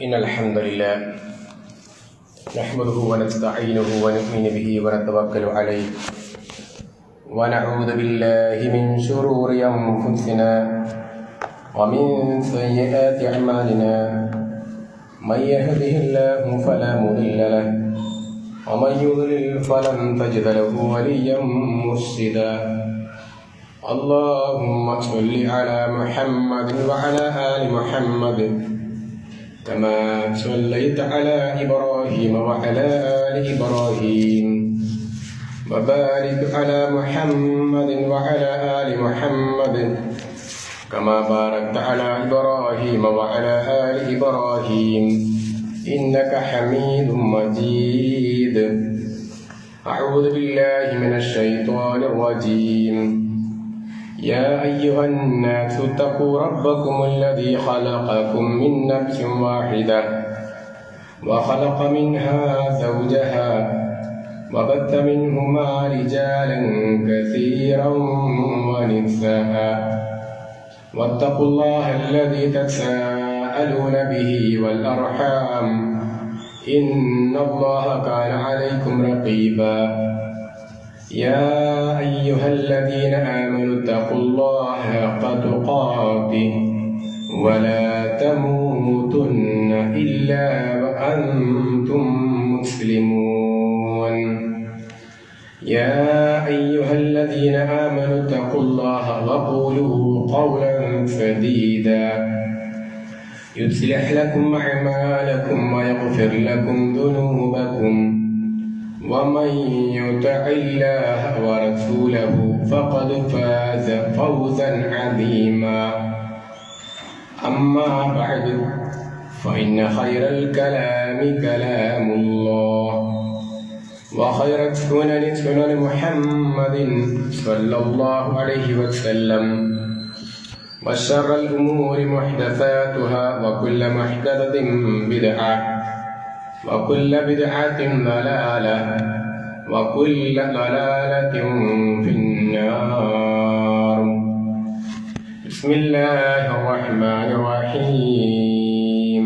إن الحمد لله نحمده ونستعينه ونؤمن به ونتوكل عليه ونعوذ بالله من شرور أنفسنا ومن سيئات أعمالنا من يهده الله فلا مضل له ومن يضلل فلن تجد له وليا مرشدا اللهم صل على محمد وعلى آل محمد كما صليت على إبراهيم وعلى آل إبراهيم وبارك على محمد وعلى آل محمد كما باركت على إبراهيم وعلى آل إبراهيم إنك حميد مجيد. أعوذ بالله من الشيطان الرجيم. يا أيها الناس اتقوا ربكم الذي خلقكم من نفس واحدة وخلق منها زوجها وبث منهما رجالا كثيرا ونساء واتقوا الله الذي تساءلون به والأرحام إن الله كان عليكم رقيبا. يا أيها الذين آمنوا اتقوا الله حق تقاته ولا تموتن إلا وأنتم مسلمون. يا أيها الذين آمنوا اتقوا الله وقولوا قولا سديدا يصلح لكم أعمالكم ويغفر لكم ذنوبكم ومن يطع الله ورسوله فقد فاز فوزا عظيما. أما بعد فإن خير الكلام كلام الله وخير السنن سنن محمد صلى الله عليه وسلم وشر الأمور محدثاتها وكل محدثة بدعة وكل بدعة ضلالة وكل ضلالة في النار. بسم الله الرحمن الرحيم.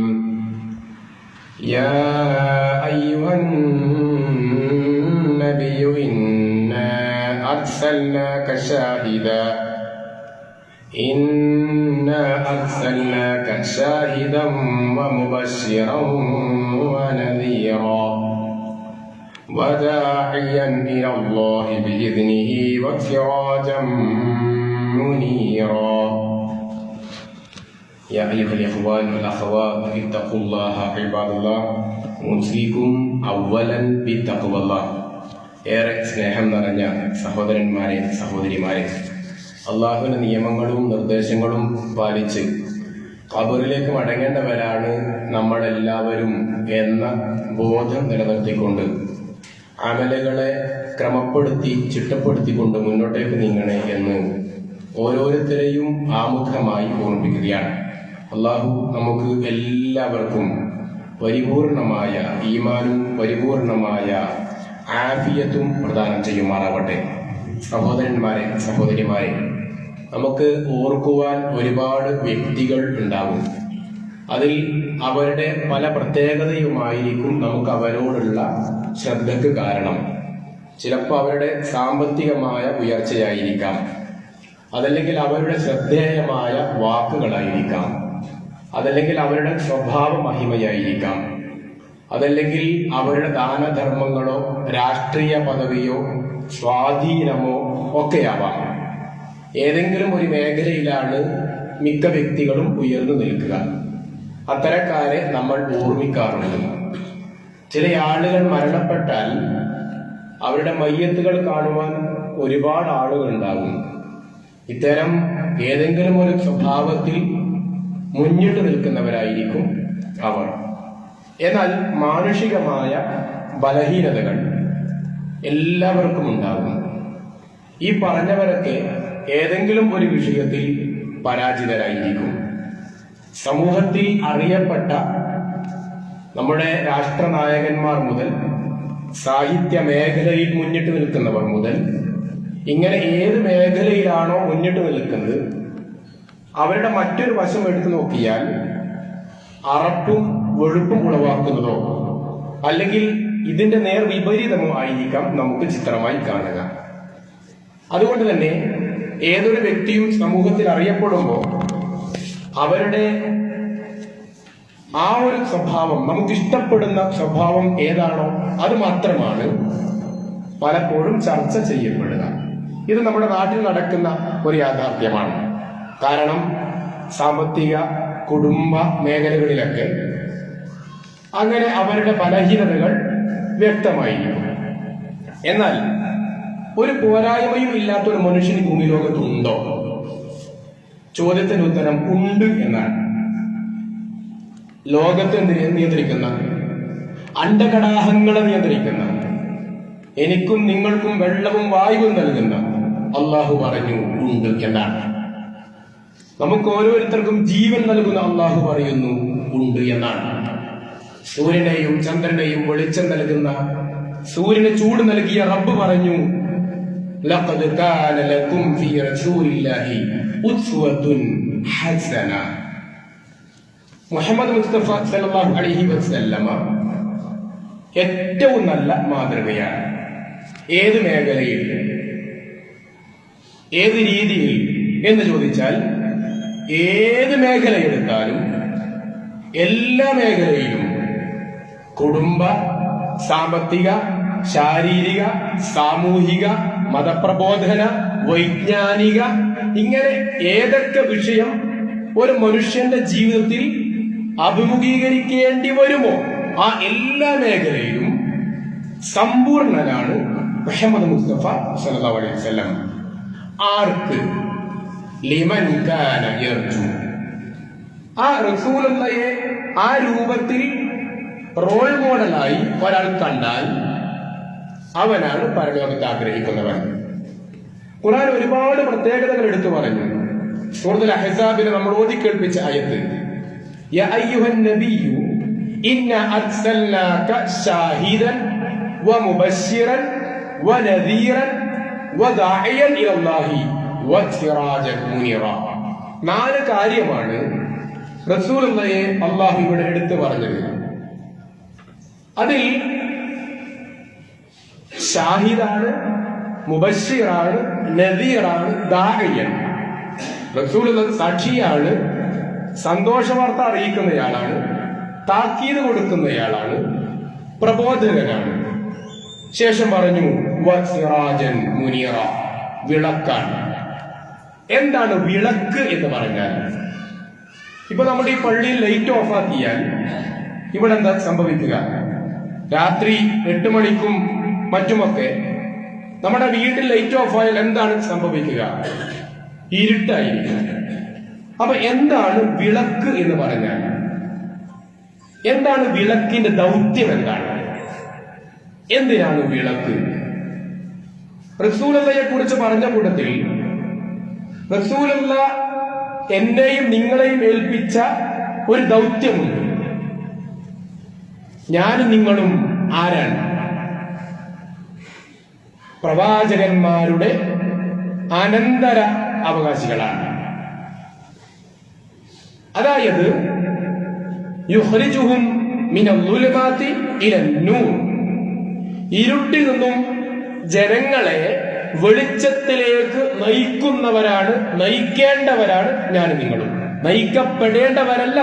يا أيها النبي إنا أرسلناك شاهدا ومبشرا ونذيرا وداعيا إلى الله بإذنه وسراجا منيرا. يا أيها الإخوان والأخوات اتقوا الله عباد الله أوصيكم أولا بتقوى الله. ഏറെ സ്നേഹം നിറഞ്ഞ സഹോദരന്മാരെ സഹോദരിമാരെ, അള്ളാഹുവിന്റെ നിയമങ്ങളും നിർദ്ദേശങ്ങളും പാലിച്ച് ഖബറിലേക്ക് മടങ്ങേണ്ടവരാണ് നമ്മളെല്ലാവരും എന്ന ബോധം നിലനിർത്തിക്കൊണ്ട് അമലുകളെ ക്രമപ്പെടുത്തി ചിട്ടപ്പെടുത്തിക്കൊണ്ട് മുന്നോട്ടേക്ക് നീങ്ങണേ എന്ന് ഓരോരുത്തരെയും ആമുഖമായി ഓർമ്മിപ്പിക്കുകയാണ്. അള്ളാഹു നമുക്ക് എല്ലാവർക്കും പരിപൂർണമായ ഈമാനും പരിപൂർണമായ ആഫിയത്തും പ്രദാനം ചെയ്യുമാറാവട്ടെ. സഹോദരന്മാരെ സഹോദരിമാരെ, നമുക്ക് ഓർക്കുവാൻ ഒരുപാട് വ്യക്തികൾ ഉണ്ടാകും. അതിൽ അവരുടെ പല പ്രത്യേകതയുമായിരിക്കും നമുക്ക് അവരോടുള്ള ശ്രദ്ധയ്ക്ക് കാരണം. ചിലപ്പോൾ അവരുടെ സാമ്പത്തികമായ ഉയർച്ചയായിരിക്കാം, അതല്ലെങ്കിൽ അവരുടെ ശ്രദ്ധേയമായ വാക്കുകളായിരിക്കാം, അതല്ലെങ്കിൽ അവരുടെ സ്വഭാവ മഹിമയായിരിക്കാം, അതല്ലെങ്കിൽ അവരുടെ ദാനധർമ്മങ്ങളോ രാഷ്ട്രീയ പദവിയോ സ്വാധീനമോ ഒക്കെയാവാം. ഏതെങ്കിലും ഒരു മേഖലയിലാണ് മിക്ക വ്യക്തികളും ഉയർന്നു നിൽക്കുക. അത്തരക്കാരെ നമ്മൾ ഓർമ്മിക്കാറുണ്ട്. ചില ആളുകൾ മരണപ്പെട്ടാൽ അവരുടെ മയ്യത്തുകൾ കാണുവാൻ ഒരുപാട് ആളുകൾ ഉണ്ടാകും. ഇത്തരം ഏതെങ്കിലും ഒരു സ്വഭാവത്തിൽ മുന്നിട്ട് നിൽക്കുന്നവരായിരിക്കും അവർ. എന്നാൽ മാനുഷികമായ ബലഹീനതകൾ എല്ലാവർക്കും ഉണ്ടാകും. ഈ പറഞ്ഞവരൊക്കെ ഏതെങ്കിലും ഒരു വിഷയത്തിൽ പരാജിതരായിരിക്കും. സമൂഹത്തിൽ അറിയപ്പെട്ട നമ്മുടെ രാഷ്ട്രനായകന്മാർ മുതൽ സാഹിത്യ മേഖലയിൽ മുന്നിട്ട് നിൽക്കുന്നവർ മുതൽ ഇങ്ങനെ ഏത് മേഖലയിലാണോ മുന്നിട്ട് നിൽക്കുന്നത് അവരുടെ മറ്റൊരു വശം എടുത്തു നോക്കിയാൽ അറപ്പും വെളുപ്പും ഉളവാക്കുന്നതോ അല്ലെങ്കിൽ ഇതിന്റെ നേർ വിപരീതമോ ആയിരിക്കാം നമുക്ക് ചിത്രമായി കാണുക. അതുകൊണ്ട് തന്നെ ഏതൊരു വ്യക്തിയും സമൂഹത്തിൽ അറിയപ്പെടുമ്പോൾ അവരുടെ ആ ഒരു സ്വഭാവം, നമുക്കിഷ്ടപ്പെടുന്ന സ്വഭാവം ഏതാണോ അത് മാത്രമാണ് പലപ്പോഴും ചർച്ച ചെയ്യപ്പെടുക. ഇത് നമ്മുടെ നാട്ടിൽ നടക്കുന്ന ഒരു യാഥാർത്ഥ്യമാണ്. കാരണം സാമ്പത്തിക കുടുംബ മേഖലകളിലൊക്കെ അങ്ങനെ അവരുടെ ബലഹീനതകൾ വ്യക്തമായിരിക്കും. എന്നാൽ ഒരു പോരായ്മയും ഇല്ലാത്ത ഒരു മനുഷ്യൻ ഭൂമി ലോകത്തുണ്ടോ? ചോദ്യത്തിന് ഉത്തരം ഉണ്ട് എന്നാണ്. ലോകത്തെ നിയന്ത്രിക്കുന്ന, അണ്ഡകടാഹങ്ങളെ നിയന്ത്രിക്കുന്ന, എനിക്കും നിങ്ങൾക്കും വെള്ളവും വായുവും നൽകുന്ന അള്ളാഹു പറഞ്ഞു ഉണ്ട് എന്നാണ്. നമുക്ക് ഓരോരുത്തർക്കും ജീവൻ നൽകുന്ന അള്ളാഹു പറയുന്നു ഉണ്ട് എന്നാണ്. സൂര്യനെയും ചന്ദ്രനെയും വെളിച്ചം നൽകുന്ന, സൂര്യന് ചൂട് നൽകിയ റബ്ബ് പറഞ്ഞു ലഖദ് കാന ലകും ഫീ റസൂലില്ലാഹി ഉസ്വത്തുൻ ഹസന. മുഹമ്മദ് മുസ്തഫ സല്ലല്ലാഹു അലൈഹി വസല്ലമ ഏറ്റവും നല്ല മാതൃകയാണ്. ഏത് മേഖലയിൽ, ഏത് രീതിയിൽ എന്ന് ചോദിച്ചാൽ ഏത് മേഖല എടുത്താലും എല്ലാ മേഖലയിലും കുടുംബ, സാമ്പത്തിക, ശാരീരിക, സാമൂഹിക, മതപ്രബോധന, വൈജ്ഞാനിക, ഇങ്ങനെ ഏതൊക്കെ വിഷയം ഒരു മനുഷ്യന്റെ ജീവിതത്തിൽ അഭിമുഖീകരിക്കേണ്ടി വരുമോ ആ എല്ലാ മേഖലയിലും സമ്പൂർണനാണ് മുഹമ്മദ് മുസ്തഫ സല്ലല്ലാഹു അലൈഹി വസല്ലം. ആർക്ക്? ലിമൻ കാന യർജു. ആ റസൂലുള്ളാഹിയെ ആ രൂപത്തിൽ റോൾ മോഡലായി ഒരാൾ കണ്ടാൽ അവനാണ് പരലോകത്ത് ആഗ്രഹിക്കുന്നവൻ. ഖുർആൻ ഒരുപാട് പ്രത്യേകതകൾ എടുത്തു പറഞ്ഞു. സൂറത്തുൽ അഹ്സാബിൽ നമ്മൾ ഓതി കേൾപ്പിച്ച ആയത്ത് യാ അയ്യുഹൻ നബിയ്യു ഇന്നാ അർസൽനാക ഷാഹിദൻ വമുബശ്ശിറൻ വനദീറൻ വദാഇയൻ ഇലല്ലാഹി വസിറാജൻ മുനീറ. 4 കാര്യമാണ് റസൂലുള്ളാഹിയെ അല്ലാഹു ഇവിടെ എടുത്തു പറഞ്ഞത്. അതിൽ ഷാഹിദാണ്, മുബശ്ശിറാണ്, നദീറാണ്, ദാഇയൻ. റസൂലുള്ളാഹി സാക്ഷിയാണ്, സന്തോഷ വാർത്ത അറിയിക്കുന്നയാളാണ്, താക്കീത് കൊടുക്കുന്നയാളാണ്, പ്രബോധകനാണ്. ശേഷം പറഞ്ഞു വസിറാജൻ മുനീറ, വിളക്കാണ്. എന്താണ് വിളക്ക് എന്ന് പറഞ്ഞാൽ? ഇപ്പൊ നമ്മുടെ ഈ പള്ളിയിൽ ലൈറ്റ് ഓഫാക്കിയാൽ ഇവിടെ എന്താ സംഭവിക്കുക? രാത്രി 8 മണിക്കും മറ്റുമൊക്കെ നമ്മുടെ വീട്ടിൽ ലൈറ്റ് ഓഫ് ആയാൽ എന്താണ് സംഭവിക്കുക? ഇരുട്ടായിരിക്കും. അപ്പൊ എന്താണ് വിളക്ക് എന്ന് പറഞ്ഞാൽ? എന്താണ് വിളക്കിന്റെ ദൗത്യം? എന്താണ്? എന്തിനാണ് വിളക്ക്? റസൂലുള്ളാഹിയെ കുറിച്ച് പറഞ്ഞ കൂട്ടത്തിൽ റസൂലുള്ള എന്നെയും നിങ്ങളെയും ഏൽപ്പിച്ച ഒരു ദൗത്യമുണ്ട്. ഞാനും നിങ്ങളും ആരാണ്? പ്രവാചകന്മാരുടെ അനന്തര അവകാശികളാണ്. അതായത് യുഖ്രിജുഹും മിനൽ ളുലുമാതി ഇലൻ നൂർ, ഇരുട്ടിൽ നിന്നും ജനങ്ങളെ വെളിച്ചത്തിലേക്ക് നയിക്കുന്നവരാണ്, നയിക്കേണ്ടവരാണ് ഞാനും നിങ്ങളും. നയിക്കപ്പെടേണ്ടവരല്ല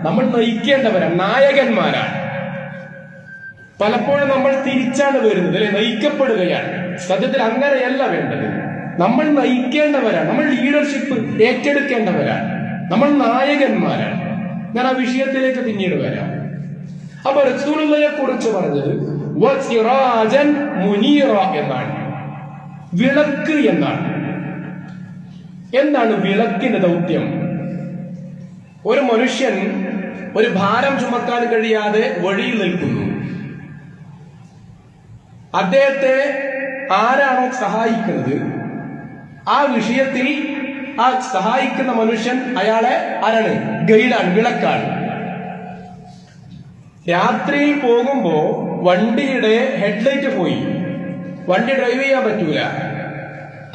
നമ്മൾ നയിക്കേണ്ടവരാണ്, നായകന്മാരാണ്. പലപ്പോഴും നമ്മൾ തിരിച്ചാണ് വരുന്നത്, അല്ലെ? നയിക്കപ്പെടുകയാണ്. സത്യത്തിൽ അങ്ങനെയല്ല വേണ്ടത്. നമ്മൾ നയിക്കേണ്ടവരാണ്, നമ്മൾ ലീഡർഷിപ്പ് ഏറ്റെടുക്കേണ്ടവരാണ്, നമ്മൾ നായകന്മാരാണ്. ഞാൻ ആ വിഷയത്തിലേക്ക് പിന്നീട് വരാം. അപ്പൊ റസൂലുള്ളാഹിയെ കുറിച്ച് പറഞ്ഞത് വസിറാജൻ മുനീറ എന്നാണ്, വിളക്ക് എന്നാണ്. എന്താണ് വിളക്കിന്റെ ദൗത്യം? ഒരു മനുഷ്യൻ ഒരു ഭാരം ചുമക്കാൻ കഴിയാതെ വഴിയിൽ നിൽക്കുന്നു. അദ്ദേഹത്തെ ആരാണോ സഹായിക്കുന്നത് ആ വിഷയത്തിൽ ആ സഹായിക്കുന്ന മനുഷ്യൻ അയാളെ ആരാണ്? ഗൈഡാണ്, വിളക്കാണ്. രാത്രിയിൽ പോകുമ്പോ വണ്ടിയുടെ ഹെഡ്ലൈറ്റ് പോയി, വണ്ടി ഡ്രൈവ് ചെയ്യാൻ പറ്റൂല.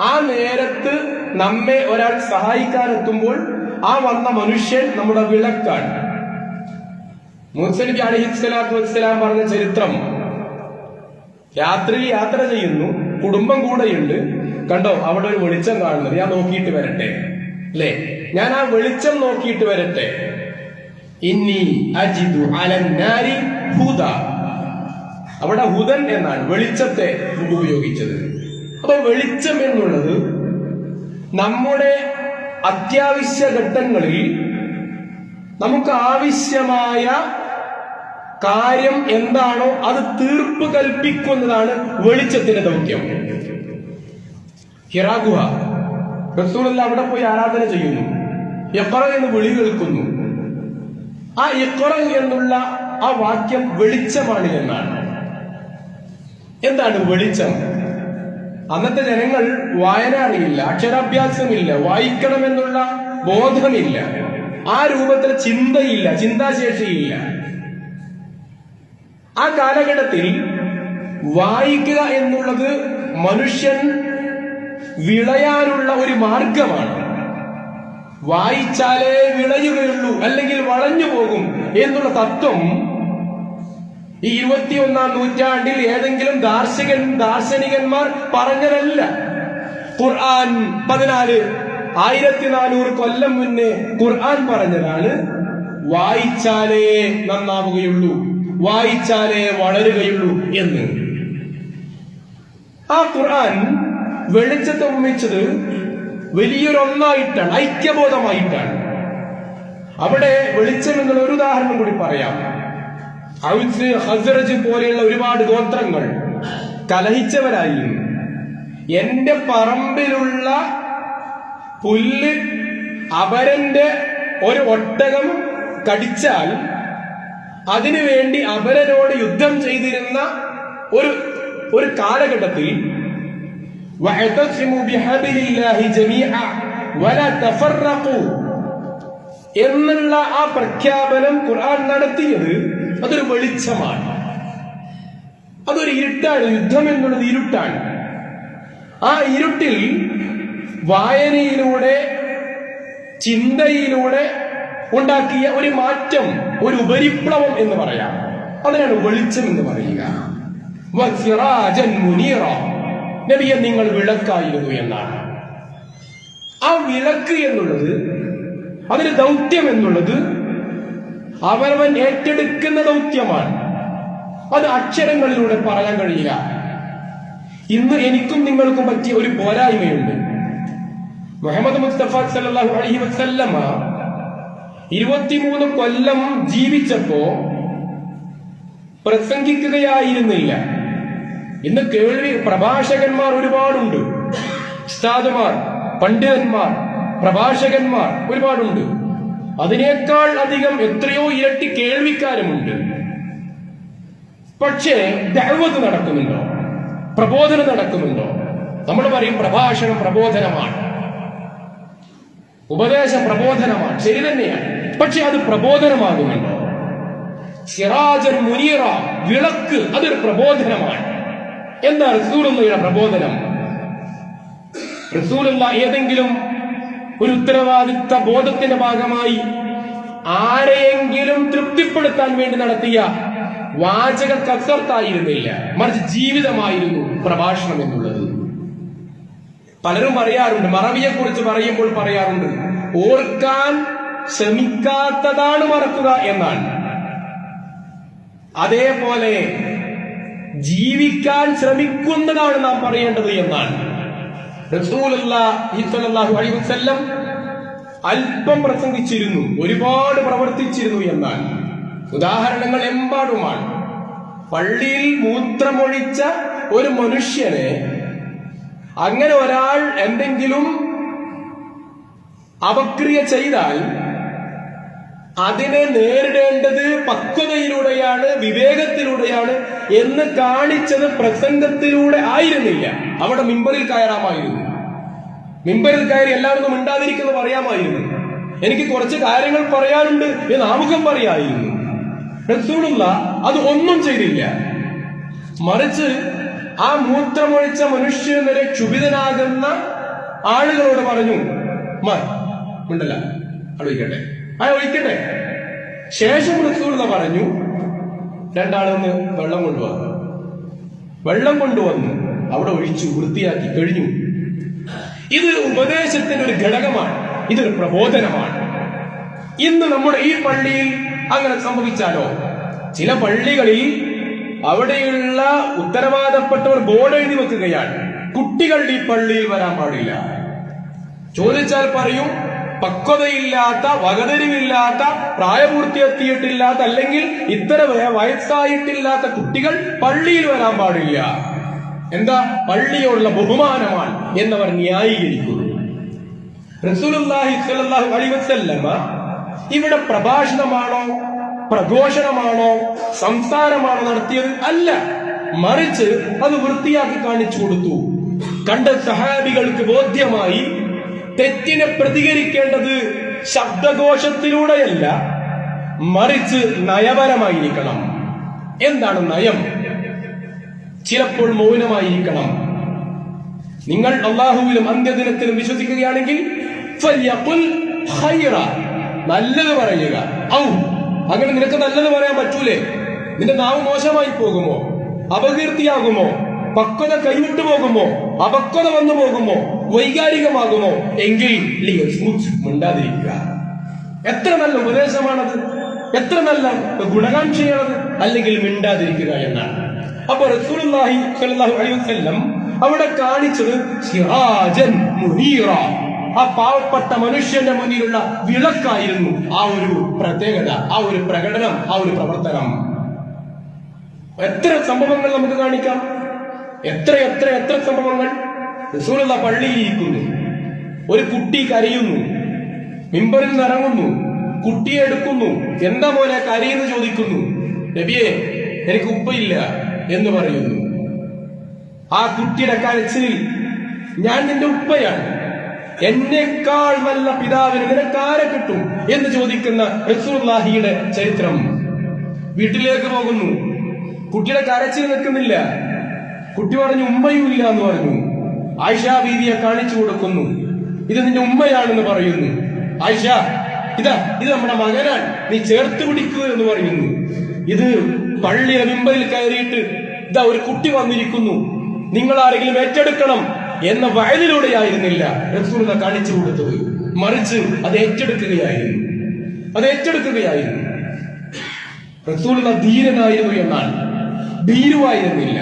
ആ നേരത്ത് നമ്മെ ഒരാൾ സഹായിക്കാൻ എത്തുമ്പോൾ ആ വന്ന മനുഷ്യൻ നമ്മുടെ വിളക്കാണ്. മൂസ നബി അലൈഹിസ്സലാത്തു വസ്സലാം പറഞ്ഞ ചരിത്രം, രാത്രി യാത്ര ചെയ്യുന്നു, കുടുംബം കൂടെയുണ്ട്, കണ്ടോ അവിടെ ഒരു വെളിച്ചം കാണുന്നത്, ഞാൻ നോക്കിയിട്ട് വരട്ടെ, അല്ലേ, ഞാൻ ആ വെളിച്ചം നോക്കിയിട്ട് വരട്ടെ. ഇന്നി അജിദു അലന്നാരി ഹുദ. അവിടെ ഹുദൻ എന്നാണ് വെളിച്ചത്തെ ഉപയോഗിച്ചത്. അപ്പൊ വെളിച്ചം എന്നുള്ളത് നമ്മുടെ അത്യാവശ്യ ഘട്ടങ്ങളിൽ നമുക്ക് ആവശ്യമായ കാര്യം എന്താണോ അത് തീർപ്പ് കൽപ്പിക്കുന്നതാണ് വെളിച്ചത്തിന്റെ ദൗത്യം. ഹിറാ ഗുഹ, റസൂലുള്ള അവിടെ പോയി ആരാധന ചെയ്യുന്നു, ഇഖ്റ എന്ന് വിളി കേൾക്കുന്നു. ആ ഇഖ്റ എന്നുള്ള ആ വാക്യം വെളിച്ചമാണ് എന്നാണ്. എന്താണ് വെളിച്ചം? അന്നത്തെ ജനങ്ങൾ വായന അറിയില്ല, അക്ഷരാഭ്യാസമില്ല, വായിക്കണമെന്നുള്ള ബോധമില്ല, ആ രൂപത്തിൽ ചിന്തയില്ല, ചിന്താശേഷിയില്ല. ആ കാലഘട്ടത്തിൽ വായിക്കുക എന്നുള്ളത് മനുഷ്യൻ വിളയാനുള്ള ഒരു മാർഗമാണ്. വായിച്ചാലേ വിളയുകയുള്ളൂ, അല്ലെങ്കിൽ വളഞ്ഞു പോകും എന്നുള്ള തത്വം ഈ 21-ാം നൂറ്റാണ്ടിൽ ഏതെങ്കിലും ദാർശനികന്മാർ പറഞ്ഞതല്ല. ഖുർആൻ 1400 കൊല്ലം മുന്നേ ഖുർആൻ പറഞ്ഞതാണ്, വായിച്ചാലേ നന്നാവുകയുള്ളൂ, വായിച്ചാലേ വളരുകയുള്ളൂ എന്ന്. ആ ഖുർആൻ വെളിച്ചത്തെ ഉമ്മിച്ചത് വലിയൊരൊന്നായിട്ടാണ്, ഐക്യബോധമായിട്ടാണ്. അവിടെ വെളിച്ചം എന്നുള്ള ഒരു ഉദാഹരണം കൂടി പറയാം. ഔസ്, ഹസ്റജ് പോലെയുള്ള ഒരുപാട് ഗോത്രങ്ങൾ കലഹിച്ചവരായിരുന്നു. എന്റെ പറമ്പിലുള്ള പുല്ല് അപരന്റെ ഒരു ഒട്ടകം കടിച്ചാൽ അതിനുവേണ്ടി അപരനോട് യുദ്ധം ചെയ്തിരുന്ന ഒരു കാലഘട്ടത്തിൽ എന്നുള്ള ആ പ്രഖ്യാപനം ഖുർആൻ നടത്തിയത് അതൊരു വെളിച്ചമാണ്. അതൊരു ഇരുട്ടാണ്. യുദ്ധം എന്നുള്ളത് ഇരുട്ടാണ്. ആ ഇരുട്ടിൽ വായനയിലൂടെ, ചിന്തയിലൂടെ ഉണ്ടാക്കിയ ഒരു മാറ്റം, ഒരു ഉപരിപ്ലവം എന്ന് പറയാം. അതിനാണ് വെളിച്ചം എന്ന് പറയുക. നബിയെ, നിങ്ങൾ വിളക്കായിരുന്നു എന്നാണ്. ആ വിളക്ക് എന്നുള്ളത്, അതിന് ദൗത്യം എന്നുള്ളത് അവനവൻ ഏറ്റെടുക്കുന്ന ദൗത്യമാണ്. അത് അക്ഷരങ്ങളിലൂടെ പറയാൻ കഴിയില്ല. ഇന്ന് എനിക്കും നിങ്ങൾക്കും പറ്റിയ ഒരു പോരായ്മയുണ്ട്. മുഹമ്മദ് മുസ്തഫ സല്ലല്ലാഹു അലൈഹി വസല്ലമ 23 കൊല്ലം ജീവിച്ചപ്പോ പ്രസംഗിക്കുകയായിരുന്നില്ല. ഇന്ന് പ്രഭാഷകന്മാർ ഒരുപാടുണ്ട്. ഉസ്താദുമാർ, പണ്ഡിതന്മാർ, പ്രഭാഷകന്മാർ ഒരുപാടുണ്ട്. അതിനേക്കാൾ അധികം എത്രയോ ഇരട്ടി കേൾവിക്കാരുമുണ്ട്. പക്ഷേ ദഅവത്ത് നടക്കുന്നുണ്ടോ? പ്രബോധനം നടക്കുന്നുണ്ടോ? നമ്മൾ പറയും പ്രഭാഷണം പ്രബോധനമാണ്, ഉപദേശം പ്രബോധനമാണ്. ശരി തന്നെയാണ്. പക്ഷെ അത് പ്രബോധനമാകുന്നുണ്ടോ? സിറാജൻ മുനീറ, വിളക്ക്, അതൊരു പ്രബോധനമാണ്. എന്താ റസൂലുള്ളാഹിയുടെ പ്രബോധനം? റസൂലുള്ള ഏതെങ്കിലും ഒരു ഉത്തരവാദിത്ത ബോധത്തിന്റെ ഭാഗമായി ആരെയെങ്കിലും തൃപ്തിപ്പെടുത്താൻ വേണ്ടി നടത്തിയ വാചക കസർത്തായിരുന്നില്ല, മറിച്ച് ജീവിതമായിരുന്നു പ്രഭാഷണം എന്നുള്ളത്. പലരും പറയാറുണ്ട്, മറവിയെ കുറിച്ച് പറയുമ്പോൾ പറയാറുണ്ട്, ഓർക്കാൻ ശ്രമിക്കാത്തതാണ് മറക്കുക എന്നാണ്. അതേപോലെ ജീവിക്കാൻ ശ്രമിക്കുന്നതാണ് നാം പറയേണ്ടത് എന്നാണ്. റസൂലുള്ളാഹി സ്വല്ലല്ലാഹു അലൈഹി വസല്ലം അല്പം പ്രസംഗിച്ചിരുന്നു, ഒരുപാട് പ്രവർത്തിച്ചിരുന്നു എന്നാണ്. ഉദാഹരണങ്ങൾ എമ്പാടുമാണ്. പള്ളിയിൽ മൂത്രമൊഴിച്ച ഒരു മനുഷ്യനെ, അങ്ങനെ ഒരാൾ എന്തെങ്കിലും അപക്രിയ ചെയ്താൽ അതിനെ നേരിടേണ്ടത് പക്വതയിലൂടെയാണ്, വിവേകത്തിലൂടെയാണ് എന്ന് കാണിച്ചത് പ്രസംഗത്തിലൂടെ ആയിരുന്നില്ല. അവിടെ മിമ്പറിൽ കയറാമായിരുന്നു. മിമ്പറിൽ കയറി എല്ലാവർക്കും മിണ്ടാതിരിക്കുന്നു പറയാമായിരുന്നു. എനിക്ക് കുറച്ച് കാര്യങ്ങൾ പറയാനുണ്ട് എന്ന് ആമുഖം പറയായിരുന്നു. റസൂലുള്ളാഹി അത് ഒന്നും ചെയ്തില്ല. മറിച്ച് ആ മൂത്രമൊഴിച്ച മനുഷ്യന് വരെ ക്ഷുഭിതനാകുന്ന ആളുകളോട് പറഞ്ഞു, മിണ്ടല്ല, അവിടെ ഒഴിക്കട്ടെ, ഒഴിക്കട്ടെ. ശേഷം റസൂലുള്ള പറഞ്ഞു, രണ്ടാളൊന്ന് വെള്ളം കൊണ്ടുവന്നു. വെള്ളം കൊണ്ടുവന്ന് അവിടെ ഒഴിച്ചു, വൃത്തിയാക്കി കഴിഞ്ഞു. ഇത് ഉപദേശത്തിന്റെ ഒരു ഘടകമാണ്, ഇതൊരു പ്രബോധനമാണ്. ഇന്ന് നമ്മുടെ ഈ പള്ളിയിൽ അങ്ങനെ സംഭവിച്ചാലോ? ചില പള്ളികളിൽ അവിടെയുള്ള ഉത്തരവാദപ്പെട്ടവർ ബോർഡ് എഴുതി വെക്കുകയാണ്, കുട്ടികൾ ഈ പള്ളിയിൽ വരാൻ പാടില്ല. ചോദിച്ചാൽ പറയും, പക്വതയില്ലാത്ത, വകതിരിവില്ലാത്ത, പ്രായപൂർത്തിയെത്തിയിട്ടില്ലാത്ത, അല്ലെങ്കിൽ ഇത്ര വയസ്സായിട്ടില്ലാത്ത കുട്ടികൾ പള്ളിയിൽ വരാൻ പാടില്ല. എന്താ? പള്ളിയോടുള്ള ബഹുമാനമാണ് എന്നവർ ന്യായീകരിക്കുന്നു. റസൂലുള്ളാഹി സ്വല്ലല്ലാഹു അലൈഹി വസല്ലമ ഇവിടെ പ്രഭാഷണമാണോ, പ്രഘോഷണമാണോ, സംസാരമാണോ നടത്തിയത്? അല്ല, മറിച്ച് അത് വൃത്തിയാക്കി കാണിച്ചു കൊടുത്തു. കണ്ട സഹാബികൾക്ക് ബോധ്യമായി തെറ്റിനെ പ്രതികരിക്കേണ്ടത് ശബ്ദഘോഷത്തിലൂടെയല്ല, മറിച്ച് നയപരമായിരിക്കണം. എന്താണ് നയം? ചിലപ്പോൾ മൗനമായിരിക്കണം. നിങ്ങൾ അല്ലാഹുവിലും അന്ത്യദിനത്തിലും വിശ്വസിക്കുകയാണെങ്കിൽ നല്ലത് പറയുക. അങ്ങനെ നിനക്ക് നല്ലത് പറയാൻ പറ്റൂലേ? നിന്റെ നാവ് മോശമായി പോകുമോ? അപകീർത്തിയാകുമോ? പക്വത കൈവിട്ടു പോകുമോ? അപക്വത വന്നു പോകുമോ? വൈകാരികമാകുമോ? എങ്കിൽ മിണ്ടാതിരിക്കുക. എത്ര നല്ല ഉപദേശമാണത്, എത്ര നല്ല ഗുണകാംക്ഷയാണത്. അല്ലെങ്കിൽ മിണ്ടാതിരിക്കുക എന്നാണ്. അപ്പൊ റസൂലുള്ളാഹി സ്വല്ലല്ലാഹു അലൈഹി വസല്ലം അവിടെ കാണിച്ചത് സിറാജൻ മുനീറ, ആ പാവപ്പെട്ട മനുഷ്യന്റെ മുന്നിലുള്ള വിളക്കായിരുന്നു. ആ ഒരു പ്രത്യേകത, ആ ഒരു പ്രകടനം, ആ ഒരു പ്രവർത്തനം. എത്ര സംഭവങ്ങൾ നമുക്ക് കാണിക്കാം, എത്ര എത്ര എത്ര സംഭവങ്ങൾ. റസൂലുള്ള പള്ളിയിൽ ഇരിക്കുന്നു, ഒരു കുട്ടി കരയുന്നു, മിമ്പറിൽ നിന്ന് ഇറങ്ങുന്നു, കുട്ടിയെ എടുക്കുന്നു. എന്താ മോനെ കരയെന്ന് ചോദിക്കുന്നു. നബിയെ, എനിക്ക് ഉപ്പയില്ല എന്ന് പറയുന്നു. ആ കുട്ടിയുടെ കരച്ചിലിൽ, ഞാൻ നിന്റെ ഉപ്പയാണ്, എന്നേക്കാൾ നല്ല പിതാവിന് നിനക്കാരെ കിട്ടും എന്ന് ചോദിക്കുന്ന റസൂലുള്ളാഹിയുടെ ചരിത്രം. വീട്ടിലേക്ക് പോകുന്നു, കുട്ടിയുടെ കരച്ചിൽ നിൽക്കുന്നില്ല. കുട്ടി പറഞ്ഞു ഉമ്മയും ഇല്ല എന്ന് പറഞ്ഞു. ആയിഷ ബീവിയെ കാണിച്ചു കൊടുക്കുന്നു, ഇത് നിന്റെ ഉമ്മയാണെന്ന് പറയുന്നു. ആയിഷ, ഇത് നമ്മുടെ മകനാണ്, നീ ചേർത്ത് പിടിക്കുക എന്ന് പറയുന്നു. ഇത് പള്ളിയുടെ മിമ്പറിൽ കയറിയിട്ട് ഇതാ ഒരു കുട്ടി വന്നിരിക്കുന്നു, നിങ്ങൾ ആരെങ്കിലും ഏറ്റെടുക്കണം എന്ന വയലിലൂടെയായിരുന്നില്ല റസൂലുള്ളാഹി കാണിച്ചു കൊടുത്തത്, മറിച്ച് അത് ഏറ്റെടുക്കുകയായിരുന്നു. റസൂലുള്ളാഹി ധീരനായിരുന്നു എന്നാൽ ഭീരുവായിരുന്നില്ല.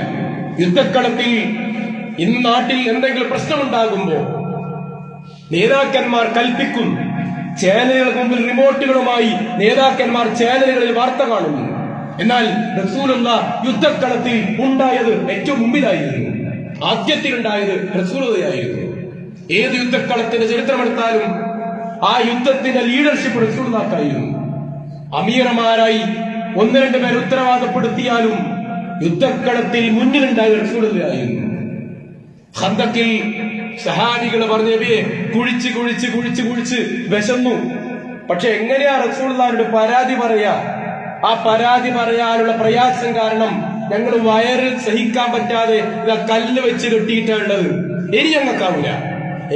യുദ്ധക്കളത്തിൽ ഇന്ന് നാട്ടിൽ എന്തെങ്കിലും പ്രശ്നമുണ്ടാകുമ്പോ നേതാക്കന്മാർ കൽപ്പിക്കും, ചാനലുകൾക്ക് മുമ്പിൽ റിമോട്ടുകളുമായി നേതാക്കന്മാർ ചാനലുകളിൽ വാർത്ത കാണുന്നു. എന്നാൽ റസൂലുള്ളാഹി യുദ്ധക്കളത്തിൽ ഉണ്ടായത് ഏറ്റവും മുമ്പിലായിരുന്നു. ആദ്യത്തിൽ ഉണ്ടായത് റസൂലുള്ളാഹിയായിരുന്നു. ഏത് യുദ്ധക്കളത്തിന്റെ ചരിത്രമെടുത്താലും ആ യുദ്ധത്തിന്റെ ലീഡർഷിപ്പ് റസൂലുള്ളാഹിയായിരുന്നു. അമീറമാരായി ഒന്ന് രണ്ട് പേർ ഉത്തരവാദപ്പെടുത്തിയാലും യുദ്ധക്കളത്തിൽ മുന്നിലുണ്ടായ റസൂലുള്ളാഹിയായിരുന്നു. ഖന്തക്കിൽ സഹാബികൾ പറഞ്ഞു, നബിയെ, കുഴിച്ച് കുഴിച്ച് കുഴിച്ച് കുഴിച്ച് വിശന്നു. പക്ഷെ എങ്ങനെയാ റസൂലുള്ളാഹിയോട് പരാതി പറയാ? ആ പരാതി പറയാനുള്ള പ്രയാസം കാരണം ഞങ്ങൾ വയറിൽ സഹിക്കാൻ പറ്റാതെ ഇതാ കല്ല് വെച്ച് കെട്ടിയിട്ടുള്ളത്. ഇനി ഞങ്ങൾക്കാവൂല,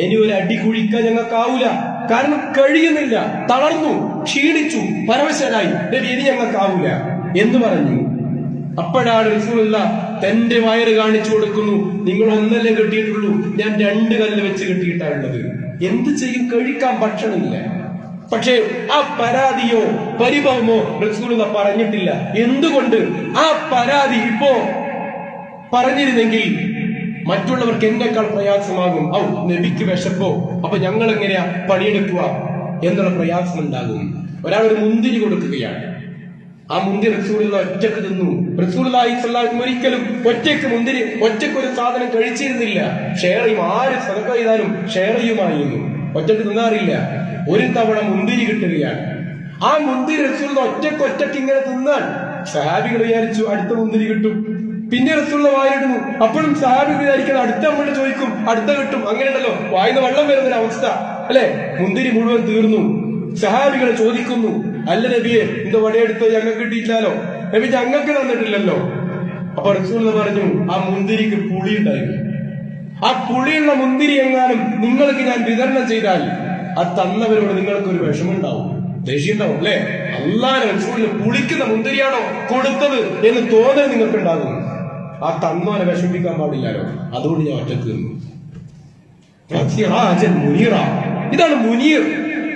ഇനി ഒരു അടി കുഴിക്കാൻ ഞങ്ങൾക്കാവൂല, കാരണം കഴിയുന്നില്ല, തളർന്നു, ക്ഷീണിച്ചു, പരവശനായി, ഇനി ഞങ്ങൾക്കാവൂല എന്ന് പറഞ്ഞു. അപ്പോഴാണ് റസൂലുള്ളാഹി തന്റെ വയറ് കാണിച്ചു കൊടുക്കുന്നു, നിങ്ങൾ ഒന്നല്ലേ കെട്ടിയിട്ടുള്ളൂ, ഞാൻ 2 കല്ല് വെച്ച് കെട്ടിയിട്ടാണുള്ളത്. എന്ത് ചെയ്യും? കഴിക്കാൻ ഭക്ഷണമില്ല. പക്ഷേ ആ പരാതിയോ പരിഭവമോ റസൂലുള്ളാഹി പറഞ്ഞിട്ടില്ല. എന്തുകൊണ്ട്? ആ പരാതി ഇപ്പോ പറഞ്ഞിരുന്നെങ്കിൽ മറ്റുള്ളവർക്ക് എന്നെക്കാൾ പ്രയാസമാകും. നബിക്ക് വിശപ്പോ, അപ്പൊ ഞങ്ങൾ എങ്ങനെയാ പണിയെടുക്കുക എന്നുള്ള പ്രയാസം ഉണ്ടാകും. ഒരാൾ ഒരു മുന്തിരി കൊടുക്കുകയാണ്, ആ മുന്തിരി റസൂലുള്ളാഹി ഒറ്റക്ക് തിന്നു. റസൂലുള്ളാഹി സ്വല്ലല്ലാഹു അലൈഹി വസല്ലം ഒരിക്കലും ഒറ്റക്ക് ഒരു സാധനം കഴിച്ചിരുന്നില്ല. ഷെയർ ചെയ്യും, ആര് സദഖ ചെയ്താലും ഷെയർ ചെയ്യുമായിരുന്നു, ഒറ്റക്ക് തിന്നാറില്ല. ഒരു തവണ മുന്തിരി കിട്ടുകയാണ്, ആ മുന്തിരി റസൂലുള്ളാഹി ഒറ്റക്ക് ഇങ്ങനെ തിന്നാൻ സഹാബികൾ വിചാരിച്ചു അടുത്ത മുന്തിരി കിട്ടും. പിന്നെ റസൂലുള്ളാഹി വായിടുന്നു, അപ്പോഴും സഹാബികൾ വിചാരിക്കുന്നത് അടുത്ത അങ്ങോട്ട് ചോദിക്കും, അടുത്ത കിട്ടും. അങ്ങനെയുണ്ടല്ലോ, വായിന്ന് വെള്ളം വരുന്നൊരു അവസ്ഥ അല്ലെ. മുന്തിരി മുഴുവൻ തീർന്നു. സഹാബികൾ ചോദിക്കുന്നു, അല്ല നബിയെ, ഇത് വടയെടുത്ത് ഞങ്ങൾക്ക് കിട്ടിയിട്ടില്ലല്ലോ, നബി ഞങ്ങൾക്ക് തന്നിട്ടില്ലല്ലോ. അപ്പൊ റസൂലുള്ളാഹി പറഞ്ഞു, ആ മുന്തിരിക്ക് പുളി ഉണ്ടായിരുന്നു. ആ പുളിയുള്ള മുന്തിരി എങ്ങാനും നിങ്ങൾക്ക് ഞാൻ വിതരണം ചെയ്താൽ അത് തന്നവരോട് നിങ്ങൾക്ക് ഒരു വിഷമുണ്ടാവും. ദേഷ്യണ്ടാവും അല്ലെ? അള്ളാഹുവിന്റെ റസൂലിന് പുളിക്കുന്ന മുന്തിരിയാണോ കൊടുത്തത് എന്ന് തോന്നൽ നിങ്ങൾക്ക് ഉണ്ടാകും. ആ തന്നോനെ വിഷമിപ്പിക്കാൻ പാടില്ലല്ലോ, അതുകൊണ്ട് ഞാൻ ഒറ്റക്ക് നിന്നു. മുനീറ, ഇതാണ് മുനീർ,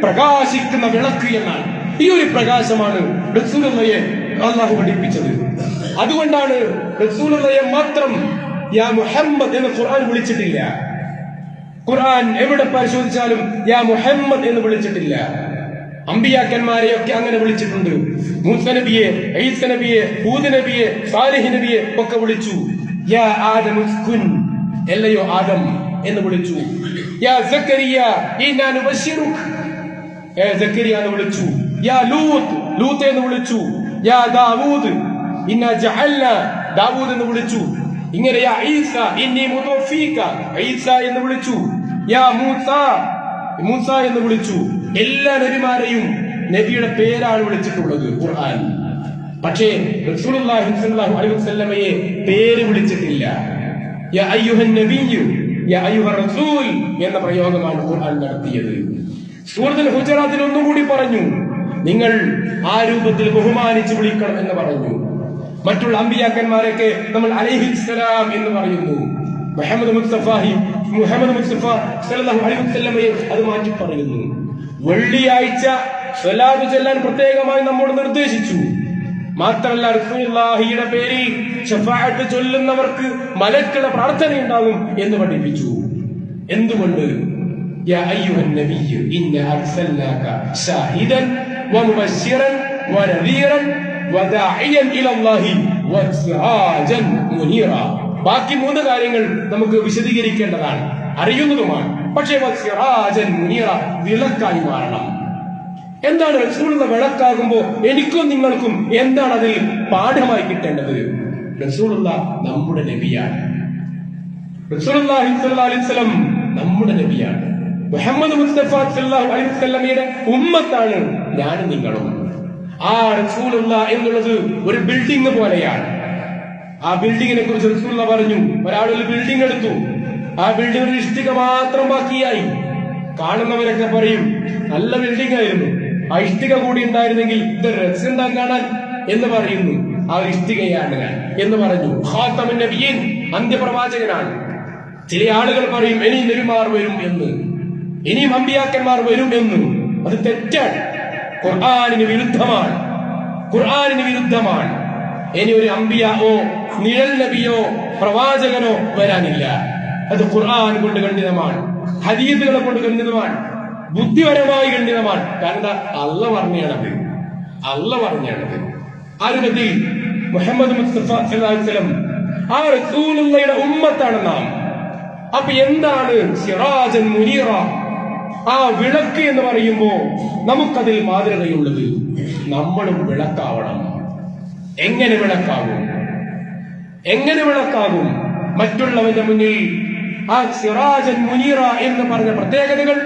പ്രകാശിക്കുന്ന വിളക്ക് എന്നാൽ. ഈ ഒരു പ്രകാശമാണ് റസൂലുള്ളാഹിയെ അള്ളാഹു പഠിപ്പിച്ചത്. അതുകൊണ്ടാണ് റസൂലുള്ളാഹിയെ മാത്രം യാ മുഹമ്മദ് എന്ന് ഖുർആൻ വിളിച്ചിട്ടില്ല. ഖുർആൻ എവിടെ പരിശോധിച്ചാലും യാ മുഹമ്മദ് എന്ന് വിളിച്ചിട്ടില്ല. അമ്പിയാക്കന്മാരെയൊക്കെ അങ്ങനെ വിളിച്ചിട്ടുണ്ട്. മൂസ നബിയെ, ഈസ നബിയെ, ഹൂദ് നബിയെ, സാലിഹ് നബിയെ ഒക്കെ വിളിച്ചു. യാ ആദം ഉസ്കുൻ, എല്ലയോ ആദം എന്ന് വിളിച്ചു. യാ സക്കരിയ ഇന്നാ നുബശ്ശിറുക, സക്കരിയ എന്ന് വിളിച്ചു. യാ ലൂത്ത്, ലൂത്ത് എന്ന് വിളിച്ചു. യാ ദാവൂദ് ഇന്നാ ജഅൽന, ദാവൂദ് എന്ന് വിളിച്ചു. ഇങ്ങനെ യാ ഈസ ഇന്നി മുതവഫീക, ഈസ എന്ന് വിളിച്ചു. യാ മൂസ, മൂസ എന്ന് വിളിച്ചു. എല്ലാ നബിമാരെയും നബിയുടെ പേരാണ് വിളിച്ചിട്ടുള്ളത് ഖുർആൻ. പക്ഷേ റസൂലുള്ളാഹി സ്വല്ലല്ലാഹു അലൈഹി വസല്ലമയെ പേര് വിളിച്ചിട്ടില്ല. യാ അയ്യുഹൻ നബിയ്യു, യാ അയ്യുഹർ റസൂൽ എന്ന പ്രയോഗമാണ് ഖുർആൻ നടത്തിയത്. സൂറത്തുൽ ഹുജറാത്തിൽ ഒന്നുകൂടി പറഞ്ഞു, നിങ്ങൾ ആ രൂപത്തിൽ ബഹുമാനിച്ച് വിളിക്കണം എന്ന് പറഞ്ഞു. മറ്റുള്ള അമ്പിയാക്കന്മാരൊക്കെ നമ്മൾ അലൈഹിസ്സലാം എന്ന് പറയുന്നു. മുഹമ്മദ് മുസ്തഫ സല്ലല്ലാഹു അലൈഹി വസല്ലമയെ അത് മാറ്റി പറയുന്നു. വെള്ളിയാഴ്ച സ്വലാത്ത് ചൊല്ലാൻ പ്രത്യേകമായി നമ്മോട് നിർദ്ദേശിച്ചു. മാത്രമല്ല റസൂലുള്ളാഹിയുടെ പേരിൽ ശഫാഅത്ത് ചൊല്ലുന്നവർക്ക് മലക്കുകളുടെ പ്രാർത്ഥനയുണ്ടാകും എന്ന് പഠിപ്പിച്ചു. എന്തുകൊണ്ട്? യാ അയ്യുഹൻ നബിയ്യു ഇന്നാ അർസൽനാക ഷാഹിദൻ വമുബശ്ശിറൻ വനദീറൻ വദാഇയൻ ഇലല്ലാഹി വസിറാജൻ മുനീറ. ബാക്കി 3 കാര്യങ്ങൾ നമുക്ക് വിശദീകരിക്കേണ്ടതാണ്, അറിയുന്നതുമാണ്. പക്ഷേ വസിറാജൻ മുനീറ, വിളക്കായി മാറണം. എന്താണ് റസൂലുള്ള വിളക്കാകുമ്പോ എനിക്കും നിങ്ങൾക്കും എന്താണ് അതിൽ പാഠമായി കിട്ടേണ്ടത്? റസൂലുള്ള നമ്മുടെ നബിയാണ്. റസൂലുള്ളാഹി സ്വല്ലല്ലാഹു അലൈഹി വസല്ലം നമ്മുടെ നബിയാണ്. മുഹമ്മദ് മുസ്തഫ സല്ലല്ലാഹു അലൈഹി വസല്ലമയുടെ ഉമ്മത്താണ് ഞാനും നിങ്ങളും. ആ റസൂലുള്ള എന്നുള്ളത് ഒരു ബിൽഡിംഗ് പോലെയാണ്. ആ ബിൽഡിങ്ങിനെ കുറിച്ച് റസൂലുള്ള പറഞ്ഞു, ഒരാളൊരു ബിൽഡിംഗ് എടുത്തു, ആ ബിൽഡിംഗ് ഒരു ഇഷ്ടിക മാത്രം ബാക്കിയായി. കാണുന്നവരൊക്കെ പറയും നല്ല ബിൽഡിംഗ് ആയിരുന്നു, ആ ഇഷ്ടിക കൂടി ഉണ്ടായിരുന്നെങ്കിൽ ഇത് രസം കാണാൻ എന്ന് പറയുന്നു. ആ ഇഷ്ടികയാണ് ഞാൻ എന്ന് പറഞ്ഞു. ഖാതമുൻ നബിയീൻ, അന്ത്യപ്രവാചകനാണ്. ചില ആളുകൾ പറയും ഇനി നബിമാർ വരും എന്ന്, ഇനിയും അമ്പിയാക്കന്മാർ വരും എന്ന്. അത് തെറ്റാണ്, ഖുർആനിന് വിരുദ്ധമാണ്. ഖുർആനിന് വിരുദ്ധമാണ്. ഇനി ഒരു അമ്പിയാവോ നിഴൽ നബിയോ പ്രവാചകനോ വരാനില്ല. അത് ഖുർആൻ കൊണ്ട് ഖണ്ഡിതമാണ്, ഹദീസുകളെ കൊണ്ട് ഖണ്ഡിതമാണ്, ബുദ്ധിപരമായി ഖണ്ഡിതമാണ്. കാരണം അള്ള പറഞ്ഞാണത്, അള്ള പറഞ്ഞാണത്. ആ രൂപത്തിൽ മുഹമ്മദ് മുസ്തഫ സല്ലല്ലാഹു അലൈഹി വസല്ലം ആ റസൂലുള്ളാഹിയുടെ ഉമ്മത്താണ് നാം. അപ്പൊ എന്താണ് സിറാജൻ മുനീറ? ആ വിളക്ക് എന്ന് പറയുമ്പോ നമുക്കതിൽ മാതൃകയുള്ളത്. നമ്മളും വിളക്കാവണം. എങ്ങനെ വിളക്കാകും? എങ്ങനെ വിളക്കാകും? മറ്റുള്ളവന്റെ മുന്നിൽ ആ സിറാജൻ മുനീറ എന്ന് പറഞ്ഞ പ്രത്യേകതകൾ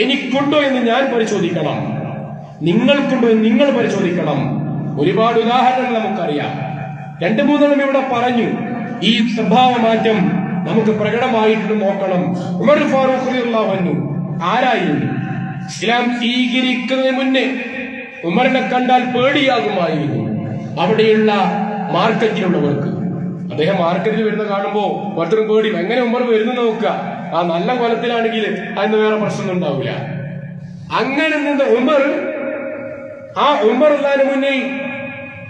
എനിക്കുണ്ടോ എന്ന് ഞാൻ പരിശോധിക്കണം, നിങ്ങൾക്കുണ്ടോ എന്ന് നിങ്ങൾ പരിശോധിക്കണം. ഒരുപാട് ഉദാഹരണങ്ങൾ നമുക്കറിയാം. 2-3 ഇവിടെ പറഞ്ഞു. ഈ സ്വഭാവ മാറ്റം നമുക്ക് പ്രകടമായിട്ട് നോക്കണം. ഉമർ ഫാറൂഖ് റളിയല്ലാഹു അൻഹു ആരായിരുന്നു? ഇസ്ലാം സ്വീകരിക്കുന്നതിന് മുന്നേ ഉമറിനെ കണ്ടാൽ പേടിയാകുമായിരുന്നു അവിടെയുള്ള മാർക്കറ്റിലുള്ളവർക്ക്. അദ്ദേഹം മാർക്കറ്റിൽ വരുന്ന കാണുമ്പോ ഒരുത്തരും പേടി, എങ്ങനെ ഉമർ വരുന്നു നോക്കുക. ആ നല്ല കൊലത്തിലാണെങ്കിൽ അതിന് വേറെ പ്രശ്നമൊന്നും ഉണ്ടാവില്ല. അങ്ങനെ നിന്ന് ഉമർ, ആ ഉമർ അല്ലാഹുവിന്റെ മുന്നിൽ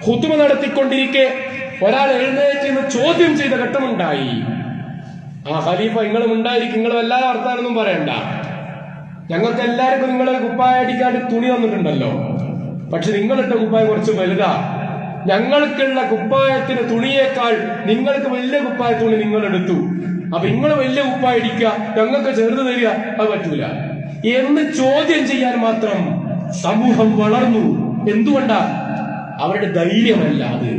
ഖുതുബ നടത്തിക്കൊണ്ടിരിക്കെ ഒരാൾ എഴുന്നേറ്റ് നിന്ന് ചോദ്യം ചെയ്ത ഘട്ടമുണ്ടായി. ആ ഖലീഫ, നിങ്ങളും ഉണ്ടായിരിക്കും, നിങ്ങൾ വല്ലാതെ വർത്താനൊന്നും പറയണ്ട, ഞങ്ങൾക്ക് എല്ലാവർക്കും നിങ്ങളെ കുപ്പായ അടിക്കാണ്ട് തുണി തന്നിട്ടുണ്ടല്ലോ, പക്ഷെ നിങ്ങളിട്ട കുപ്പായം കുറച്ച് വലുതാ. ഞങ്ങൾക്കുള്ള കുപ്പായത്തിന്റെ തുണിയേക്കാൾ നിങ്ങൾക്ക് വലിയ കുപ്പായ തുണി നിങ്ങൾ എടുത്തു. അപ്പൊ നിങ്ങൾ വലിയ കുപ്പായ അടിക്കുക, ഞങ്ങൾക്ക് ചെറുത് തരിക, അത് പറ്റൂല എന്ന് ചോദ്യം ചെയ്യാൻ മാത്രം സമൂഹം വളർന്നു. എന്തുകൊണ്ടാ? അവരുടെ ധൈര്യമല്ല, അത്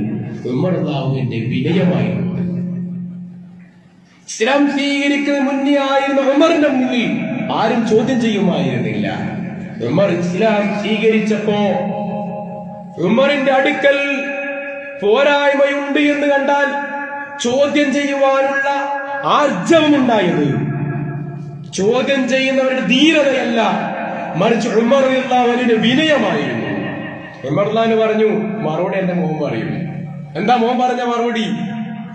ഉമർ അല്ലാഹുവിന്റെ വിനയമായിരുന്നു. ഇസ്ലാം സ്വീകരിക്കുന്നതിന് മുന്നേ ആയിരുന്ന ഉമറിന്റെ മുന്നിൽ ആരും ചോദ്യം ചെയ്യുമായിരുന്നില്ല. ഉമർ ഇസ്ലാം സ്വീകരിച്ചപ്പോ ഉമറിന്റെ അടുക്കൽ പോരായ്മയുണ്ട് എന്ന് കണ്ടാൽ ചോദ്യം ചെയ്യുവാനുള്ള ആർജവമുണ്ടായത് ചോദ്യം ചെയ്യുന്നവരുടെ ധീരതയല്ല, മറിച്ച് ഉമർ റളിയല്ലാഹു അൻഹുവിന്റെ വിനയമായിരുന്നു. ഉമർ റളിയല്ലാഹു അൻഹു പറഞ്ഞു, മറുപടി എന്റെ മോൻ പറയും. എന്താ മോൻ പറഞ്ഞ മറുപടി?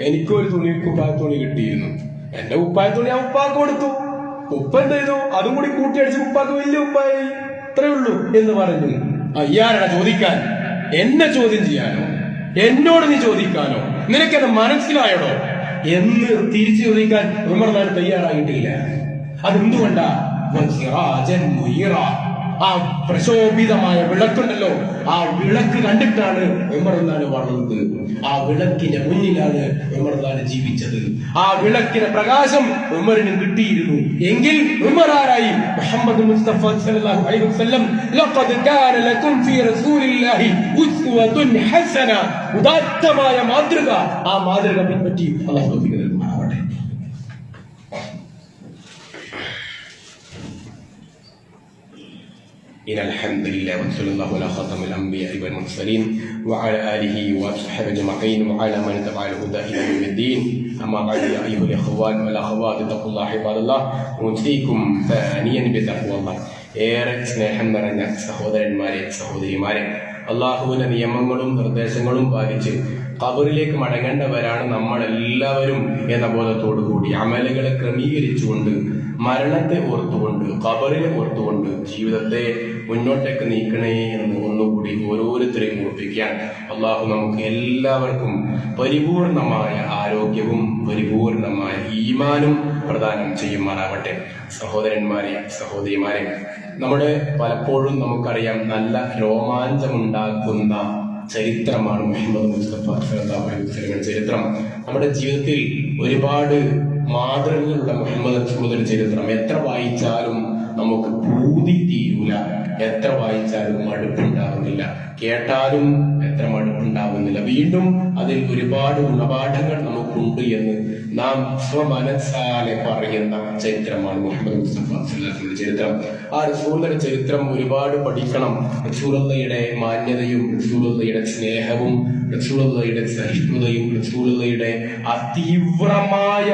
എനിക്കൊരു കുപ്പായത്തുണി കിട്ടിയിരുന്നു, എന്റെ കുപ്പായത്തുണി ഞാൻ ഉപ്പാക്ക് കൊടുത്തു, ഉപ്പ എന്ത് ചെയ്തു, അതും കൂടി കൂട്ടിയടിച്ച് ഉപ്പാക്ക് വലിയ ഉപ്പായി, ഇത്രേ ഉള്ളൂ എന്ന് പറഞ്ഞു. ഇയാളെ ചോദിക്കാൻ, എന്നെ ചോദ്യം ചെയ്യാനോ, എന്നോട് നീ ചോദിക്കാനോ, നിനക്കെന്നെ മനസ്സിലായടോ എന്ന് തിരിച്ചു ചോദിക്കാൻ ഉമർ റളിയല്ലാഹു അൻഹു തയ്യാറായിട്ടില്ല. അതെന്തുകൊണ്ടാ? ആ പ്രശോഭിതമായ വിളക്കുണ്ടല്ലോ, ആ വിളക്ക് കണ്ടിട്ടാണ് ഉമർ റളിയല്ലാഹു അൻഹു വളർന്നത്. ആ വിളക്കിന്റെ മുന്നിലാണ് ഉമർ റളിയല്ലാഹു അൻഹു ജീവിച്ചത്. ആ വിളക്കിന്റെ പ്രകാശം ഉമറിന് കിട്ടിയിരുന്നു എങ്കിൽ ഉമർ ആരായി? മുഹമ്മദ് മുസ്തഫ സല്ലല്ലാഹു അലൈഹി വസല്ലം, ലഖദ് കാന ലക്കും ഫീ റസൂലില്ലാഹി ഉസ്വത്തുൻ ഹസന, ഉദാത്തമായ മാതൃക. ആ മാതൃക പിൻപറ്റി അല്ലാഹു തൗഫീഖ് നൽകുമാറാവട്ടെ. إن الحمد لله وصلى الله على خاتم الأنبياء والمرسلين وعلى آله وصحبه أجمعين وعلى من تبع الهدى إلى يوم الدين. أما بعد يا أيها الإخوان والأخوات اتقوا الله عباد الله أوصيكم ثانيا بتقوى الله. ഏറെ സ്നേഹം നിറഞ്ഞ സഹോദരന്മാരെ സഹോദരിമാരെ, അള്ളാഹുവിന്റെ നിയമങ്ങളും നിർദ്ദേശങ്ങളും പാലിച്ച് ഖബറിലേക്ക് മടങ്ങേണ്ടവരാണ് നമ്മളെല്ലാവരും എന്ന ബോധത്തോടുകൂടി അമലുകളെ ക്രമീകരിച്ചുകൊണ്ട് മരണത്തെ ഓർത്തുകൊണ്ട് ഖബറിനെ ഓർത്തുകൊണ്ട് ജീവിതത്തെ മുന്നോട്ടേക്ക് നീക്കണേ എന്ന് ഒന്നുകൂടി ഓരോരുത്തരെയും ഓർപ്പിക്കാൻ അള്ളാഹു നമുക്ക് എല്ലാവർക്കും പരിപൂർണമായ ആരോഗ്യവും പരിപൂർണമായ ഈമാനും പ്രദാനം ചെയ്യുമാറാവട്ടെ. സഹോദരന്മാരെ സഹോദരിമാരെ, നമ്മുടെ പലപ്പോഴും നമുക്കറിയാം നല്ല രോമാഞ്ചമുണ്ടാക്കുന്ന ചരിത്രമാണ് മുഹമ്മദ് മുസ്തഫ സല്ലല്ലാഹു അലൈഹി വസല്ലം ചരിത്രം. നമ്മുടെ ജീവിതത്തിൽ ഒരുപാട് മാതൃകകളുടെ മുഹമ്മദ് റസൂലുള്ളാഹിയുടെ ചരിത്രം എത്ര വായിച്ചാലും നമുക്ക് പൂതി തീരൂല, എത്ര വായിച്ചാലും മടുപ്പുണ്ടാവുന്നില്ല, കേട്ടാലും എത്ര മടുപ്പുണ്ടാവുന്നില്ല. വീണ്ടും അതിൽ ഒരുപാട് ഗുണപാഠങ്ങൾ നമുക്കുണ്ട് എന്ന് നാം സ്വമനസാലെ പറയുന്ന ചരിത്രമാണ് മുഹമ്മദ് മുസ്തഫ സല്ലല്ലാഹു അലൈഹി ചരിത്രം. ആ റസൂലുള്ളാഹിയുടെ ചരിത്രം ഒരുപാട് പഠിക്കണം. റസൂലുള്ളാഹിയുടെ മാന്യതയും റസൂലുള്ളാഹിയുടെ സ്നേഹവും റസൂലുള്ളാഹിയുടെ സഹിഷ്ണുതയും റസൂലുള്ളാഹിയുടെ അതീവ്രമായ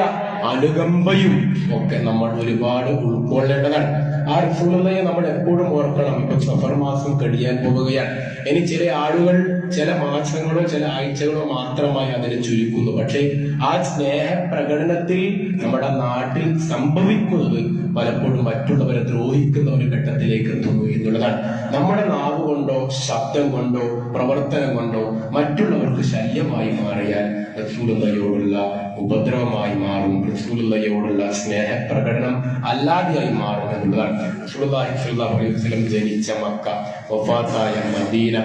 അനുകമ്പയും ഒക്കെ നമ്മൾ ഒരുപാട് ഉൾക്കൊള്ളേണ്ടതാണ്. ആ റസൂലുള്ളാഹിയെ നമ്മൾ എപ്പോഴും ഓർക്കണം. ഇപ്പൊ സഫർ മാസം കഴിയാൻ പോവുകയാണ്. ഇനി ചില ആളുകൾ ചില മാസങ്ങളോ ചില ആഴ്ചകളോ മാത്രമായി അതിനെ ചുരുക്കുന്നു. പക്ഷെ ആ സ്നേഹ പ്രകടനത്തിൽ നമ്മുടെ നാട്ടിൽ സംഭവിക്കുന്നത് പലപ്പോഴും മറ്റുള്ളവരെ ദ്രോഹിക്കുന്ന ഒരു ഘട്ടത്തിലേക്ക് എത്തുന്നു എന്നുള്ളതാണ്. നമ്മുടെ നാവ് കൊണ്ടോ ശബ്ദം കൊണ്ടോ പ്രവർത്തനം കൊണ്ടോ മറ്റുള്ളവർക്ക് ശല്യമായി മാറിയാൽ റസൂലുള്ളാഹിയോടുള്ള ഉപദ്രവമായി മാറും, റസൂലുള്ളാഹിയോടുള്ള സ്നേഹപ്രകടനം അല്ലാതെയായി മാറും എന്നുള്ളതാണ്. റസൂലുള്ളാഹി സ്വല്ലല്ലാഹു അലൈഹി വസല്ലം ജനിച്ച മക്ക, വഫാത്തായ മദീന,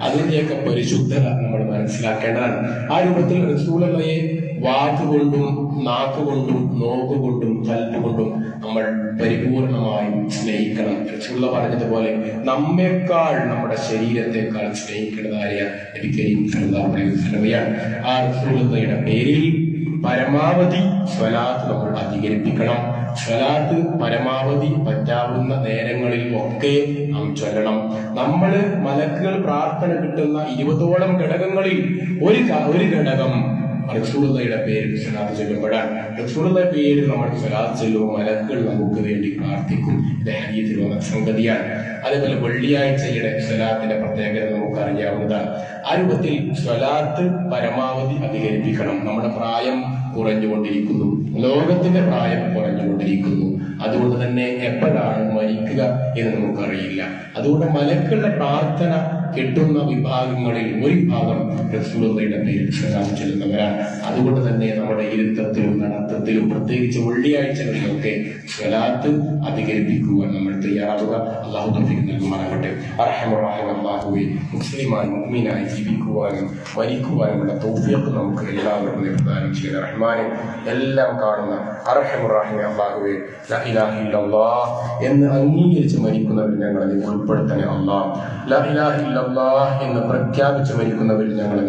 അതിന്റെയൊക്കെ പരിശുദ്ധത നമ്മൾ മനസ്സിലാക്കേണ്ടതാണ്. ആ രൂപത്തിൽ റസൂലുള്ളാഹിയെ വാക്കുകൊണ്ടും നാക്കുകൊണ്ടും നോക്കുകൊണ്ടും കൽപ്പുകൊണ്ടും നമ്മൾ പരിപൂർണമായും സ്നേഹിക്കണം. റസൂലുള്ളാഹി പറഞ്ഞതുപോലെ നമ്മെക്കാൾ നമ്മുടെ ശരീരത്തെക്കാൾ സ്നേഹിക്കേണ്ടതായ നബി കരീം സല്ലല്ലാഹു അലൈഹി വസല്ലമയാണ്. ആ റസൂലുള്ളാഹിയുടെ പേരിൽ പരമാവധി സ്വലാത്ത് നമ്മൾ അധികരിപ്പിക്കണം. സ്വലാത്ത് പരമാവധി പറ്റാവുന്ന നേരങ്ങളിൽ ഒക്കെ നാം ചൊല്ലണം. നമ്മള് മലക്കുകൾ പ്രാർത്ഥന കിട്ടുന്ന 20ഓളം ഘടകങ്ങളിൽ ഒരു ഘടകം റസൂലുള്ളാഹിയുടെ പേരിൽ സ്വലാത്ത് ചൊല്ലുമ്പോഴാണ്. റസൂലുള്ളാഹിയുടെ പേരിൽ നമ്മൾ സ്വലാത്ത് ചൊല്ലുമ്പോൾ മലക്കുകൾ നമുക്ക് വേണ്ടി പ്രാർത്ഥിക്കും. ഇത് ഹദീസിൽ വന്ന സംഗതിയാണ്. അതേപോലെ വെള്ളിയാഴ്ചയുടെ സ്വലാത്തിന്റെ പ്രത്യേകത നമുക്ക് അറിയാവുന്നതാണ്. ആ രൂപത്തിൽ സ്വലാത്ത് പരമാവധി അധികരിപ്പിക്കണം. നമ്മുടെ പ്രായം കുറഞ്ഞുകൊണ്ടിരിക്കുന്നു, ലോകത്തിന്റെ പ്രായം കുറഞ്ഞുകൊണ്ടിരിക്കുന്നു. അതുകൊണ്ട് തന്നെ എപ്പോഴാണ് മരിക്കുക എന്ന് നമുക്കറിയില്ല. അതുകൊണ്ട് മലക്കുകളുടെ പ്രാർത്ഥന കിട്ടുന്ന വിഭാഗങ്ങളിൽ ഒരു ഭാഗം റസൂലുള്ളാഹിയുടെ പേരിൽ സ്വലാത്ത് ചൊല്ലുന്നവരാണ്. അതുകൊണ്ട് തന്നെ നമ്മുടെ ഇരുത്തത്തിലും നടത്തത്തിലും പ്രത്യേകിച്ച് വെള്ളിയാഴ്ചകളിലൊക്കെ സ്വലാത്ത് അധികരിപ്പിക്കുവാൻ നമ്മൾ തയ്യാറാവുക. അല്ലാഹു തൗഫീഖ് നൽകുമാറാകട്ടെ. അർഹമർ റഹീം അല്ലാഹുവേ, മുസ്ലിമായി മുഅ്മിനായി ജീവിക്കുവാനും മരിക്കുവാനുമുള്ള തൗഫീഖ് നമുക്ക് എല്ലാവർക്കും പ്രദാനം ചെയ്ത റഹ്മാനെ, എല്ലാം കാണുന്ന അർഹമർ റഹീം അല്ലാഹുവേ, ലാ ഇലാഹ ഇല്ലല്ലാഹ് എന്ന് അംഗീകരിച്ച് മരിക്കുന്നവരിൽ ഞങ്ങളെ ഉൾപ്പെടുത്തണേ അല്ലാഹ്. ലാ ഇലാഹ ഇല്ലല്ലാഹ് എന്ന് പ്രഖ്യാപിച്ച് മരിക്കുന്നവരിൽ ഞങ്ങളെ